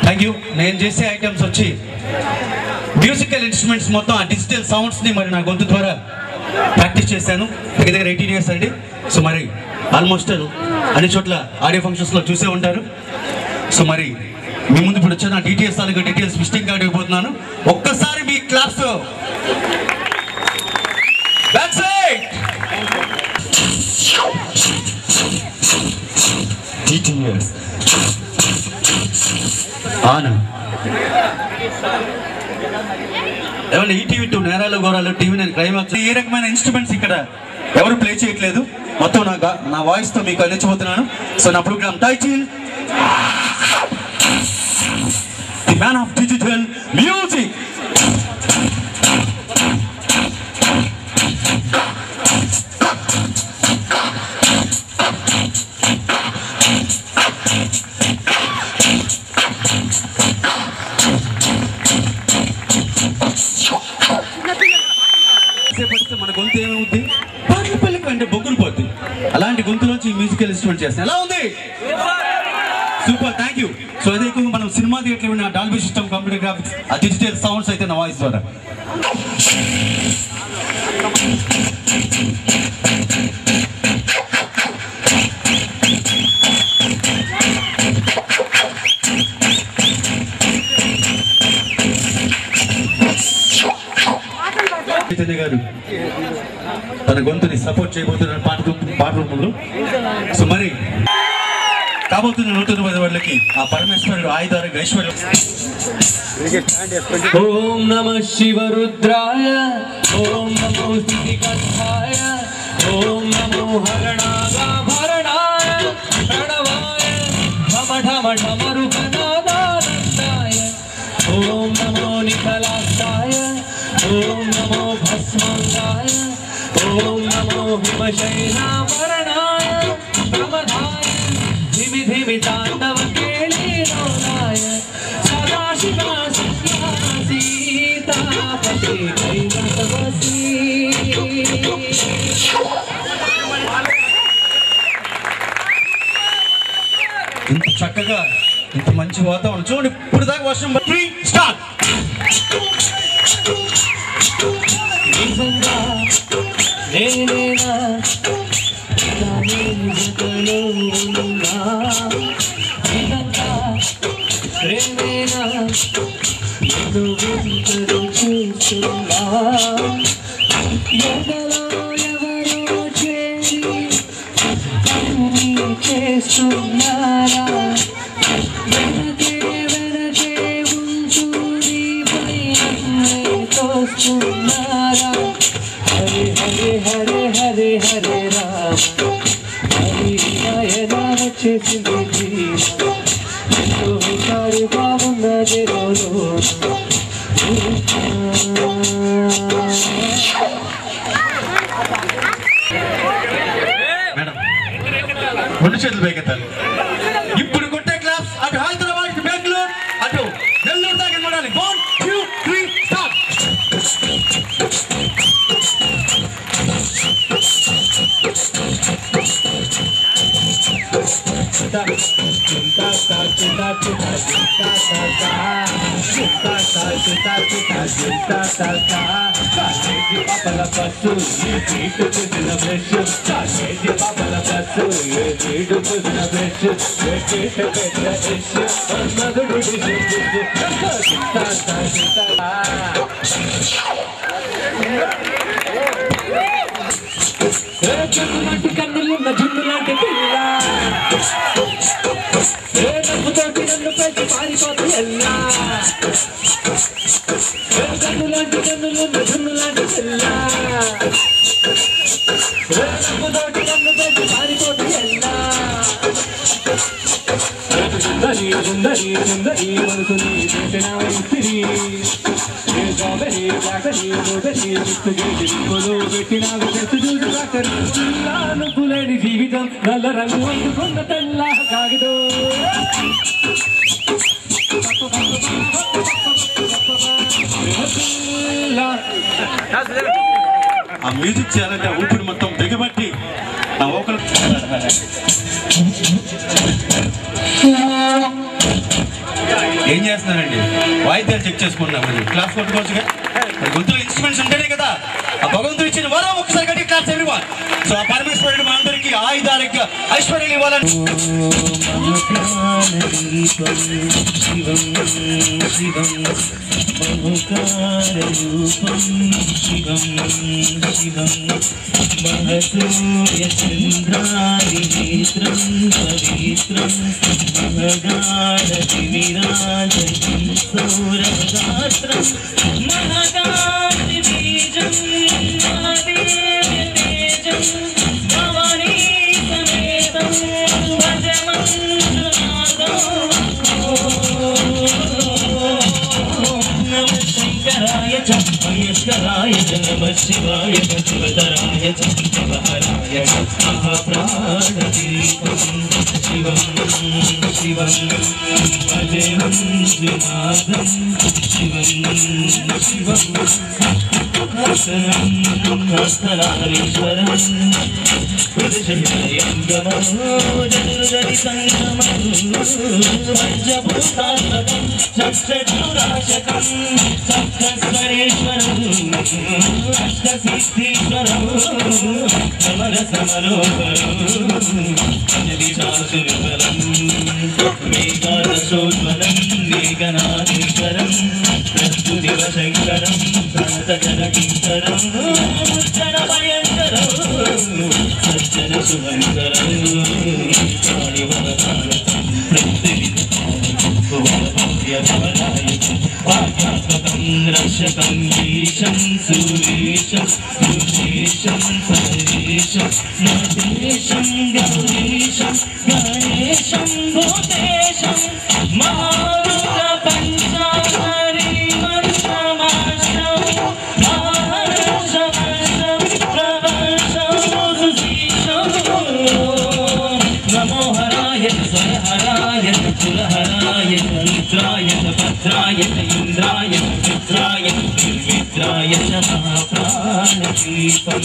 Thank you. నేను చేసే items వచ్చి మ్యూజికల్ ఇన్స్ట్రుమెంట్స్ మొత్తం ఆ డిజిటల్ సౌండ్స్ని మరి నా గొంతు ద్వారా ప్రాక్టీస్ చేశాను. దగ్గర 18 years అండి. సో మరి ఆల్మోస్ట్ అన్ని చోట్ల ఆడియో ఫంక్షన్స్లో చూసే ఉంటారు. సో మరి మీ ముందు ఇప్పుడు వచ్చిన డీటెయిల్స్ విజిటింగ్ కార్డు ఇవ్వబోతున్నాను. ఒక్కసారి మీ క్లాస్ ఏమన్నా ఈటీవీ 2 నేరాలు ఘోరాలు టీవీ 9 క్లైమాక్స్ ఈ రకమైన ఇన్స్ట్రుమెంట్స్ ఇక్కడ ఎవరు ప్లే చేయట్లేదు. మొత్తం నా వాయిస్ తో మీకు అందించబోతున్నాను. సో నా program title the man of digital music. మన గొంతు ఏమవుద్ది, పల్లెకి అంటే బొగ్గులు పోద్ది. అలాంటి గొంతులోంచి మ్యూజికల్ ఇన్స్ట్రుమెంట్ చేస్తాను. ఎలా ఉంది? Super, thank you. సో అదే ఎక్కువగా మనం సినిమా థియేటర్లో ఉన్న డాల్బీ సిస్టమ్, కంప్యూటర్ గ్రాఫిక్స్, ఆ డిజిటల్ సౌండ్స్ అయితే నా వాయిస్ ద్వారా. చైతన్య గారు తన గొంతుని సపోర్ట్ చేయబోతున్నారు పాట రూపంలో. సో మరి కాబోతున్న 120 వాళ్ళకి ఆ పరమేశ్వరుడు ఆయుధార ఐశ్వర్యం. ఓం నమః శివరుద్రాయ, ఓం నమో స్థితికంఠాయ, ఓం నమో హరణాగాభరణాయ ప్రణవాయ ఢమఢమఢమరుకనాదానందాయ, ఓం నమో నిఖలాస్తాయ, ఓం నమో భస్మాంగాయ, ఓం నమో హిమశైలామరణాయ ప్రమదాయ ధిమి ధిమి తాండవ కేళీలోలాయ సదాశివా సీతాపతి కైలాసవతి. ఇంత చక్కగా ఇంత మంచి వాతావరణం చూడండి. ఇప్పుడు దాకా వర్షం స్టార్ట్. నిజంగా నేనేనా జతలో ఉన్నా, నిజంగా ప్రేమేనా నిన్ను వింతలు చూస్తున్నా, ఎదలో ఎవరో చేరి అన్నీ చేస్తున్నారా, వెనకే ఉంచు నీపై నన్నే తోస్తున్నారా. హరే హరే హరే హరే హరే రామ, హరి నాయనా వచ్చేసింది జీవన, ఎంతో హుషారు బాగున్నది రోజు. మేడం 2 చేతులు పైకెత్తాలి. ఇప్పుడు కొట్టే క్లాప్స్ అటు హైదరాబాద్, బెంగళూరు, అటు నెల్లూరు దాకా పడాలి. 1 2 3 స్టార్ట్. పాపల బస్సు నీటు చూసిన బ్రష్, కాలేజీ పాపల బస్సు నీటు చూసిన బ్రష్, పెద్ద ఇష్ మగుడు జున్నులాంటి కన్నులున్న జున్నులాంటి పిల్ల, నవ్వుతోటి నన్ను పెట్టి పారిపోతు ఎల్లా, కన్నులాంటి కన్నులున్న జున్నులాంటి పిల్ల, నవ్వుతోటి నన్ను పెట్టి పారిపోతు ఎల్లా. సుందరి సుందరి సుందరి మనసుని చేసిన ఇస్త్రీ, స్ట్రాబెరీ బ్లాకరీ బ్లూబెరీ మిక్స్ చేసి పెట్టినాకు చెట్టు చూసి బ్లాకరీ. నువ్వులేని జీవితం నల్ల రంగు అందుకున్న తెల్ల కాగితం. ఆ మ్యూజిక్ చేయాలంటే ఊపిరి మొత్తం దిగబట్టి ఆ ఓకలు ఏం చేస్తున్నారండి? వాయిద్యాలు చెక్ చేసుకుంటున్నాం. మరి క్లాస్ కొట్టుకోవచ్చుగా. గొంతులో ఇన్స్ట్రుమెంట్స్ ఉంటేనే కదా ఆ భగవంతుడు ఇచ్చిన వరం. ఒకసారి గట్టి క్లాస్ ఎవ్రీవన్. సో ఆ పరమేశ్వరుడు మనందరికీ ఆయుధాలకి ఐశ్వర్యం ఇవ్వాలని. మహేశ్వరాయ నమః శివాయ శివతరాయ శివహరాయ మహాప్రాణదీపం శివం శివం భజేహం శ్రీనాథం శివం శివం హస్తనారీశ్వరం పురుషంగమోదరి సంగమం పంచభూతాత్మకం షట్చతురాశకం సప్తస్వరేశ్వరం అష్టసిద్ధీశ్వరం సమర సమరోహరం జదిశాసురబలం మేఘాదశోజ్వలం మేఘనాథీశ్వరం ప్రస్తుతివశంకరం ప్రణతజనకీశ్వరం జనభయంకరం సజ్జన శుభంకరం ప్రాణివరదానం రక్షకం ఈశం సురేశం సుశేషం సరేశం నటేశం గౌరీశం గణేశం భూతేశం మహారుద్ర పంచాక్షరీ మంత్రమాష్టం మహర్షవర్షం ప్రవర్షం సుశీషం నమో హరాయ స్వరహరాయ కులహరాయ మిత్రాయ భద్రాయ ఇంద్రాయ మిత్రాయ నిర్మిత్రాయ ప్రాణదీపం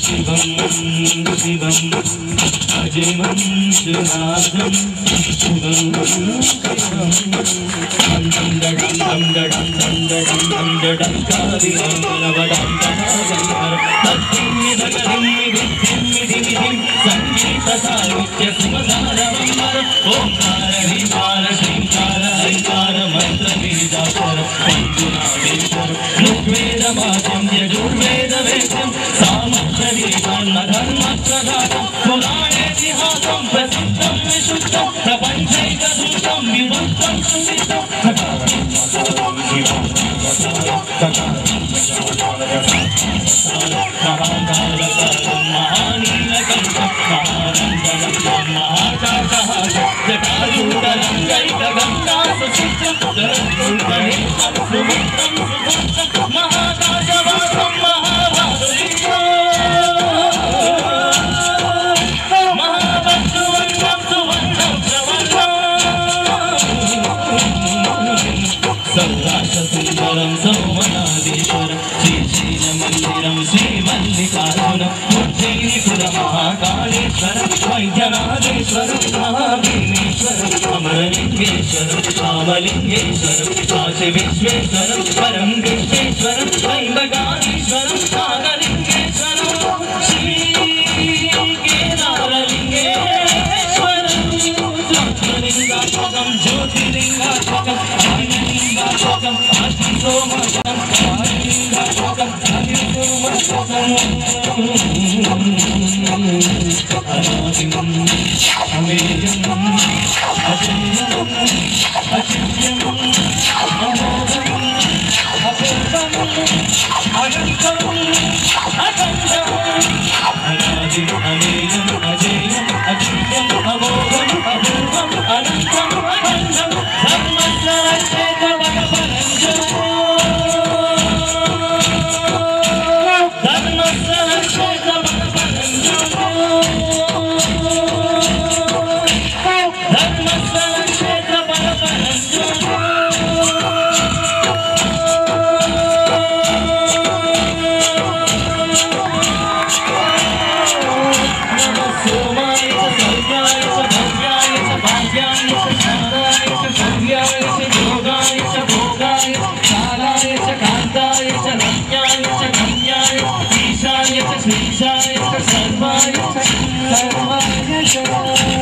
శివం శివం అజమం సునాదం శివం శివం దండడం దండడం దండడం దండడం కాదివడం సంగీత సాహిత్య సుమధారవంబర ఓంకార హింకార శ్రీంకార హరికార మంత్ర బీజాక్షర పంచునాదేశ్వర ఋగ్వేదవాక్యం యజుర్వేద వేద్యం సామగ్రీకర్ణ ధర్మ ప్రధానం పురాణేతిహాసం ప్రసిద్ధం విశుద్ధం ప్రపంచైకదృష్టం విభక్తం సంవిద్ధం మహానీలకంఠం మహానందనం మహాకాశ జటాయూరం గైకగంగాసు చిత్రం గణేశం సుమంత్రం సుభద్రం మహాకాశవాసం మహాభారతం మహాభద్రవర్ణం సువర్ణం సౌరాష్ట్రసుందరం సౌమనాదీశ్వరం శ్రీశైలమందిరం శ్రీమల్లికార్జునం ఉజ్జయినిపుర మహాకాళేశ్వరం వైద్యనాథేశ్వరం మహాభీమేశ్వరం అమరలింగేశ్వరం రామలింగేశ్వరం కాశీ విశ్వేశ్వరం పరం విశ్వేశ్వరం వైభగాధీశ్వరం నాగలింగేశ్వరం శ్రీ కేదారలింగేశ్వరం జ్యోతిలింగాత్మకం జ్యోతిలింగాత్మకం లింగాత్మకం అగ్నిసోమకం లింగాత్మకం అగ్నిసోమకం అనాదిం అమేయం అజేయం అచిత్యం అమోఘం అపూర్వం అనంతం అఖండం అనాదిం అమేయం అజేయం అచిత్యం అమోఘం అపూర్వం అనంతం అఖండం ధర్మస్వరక్షేత భగవరంజో ధర్మస్వరక్షేత భగవరంజో ధర్మస్వరక్షేత భగవరంజో సర్వాయ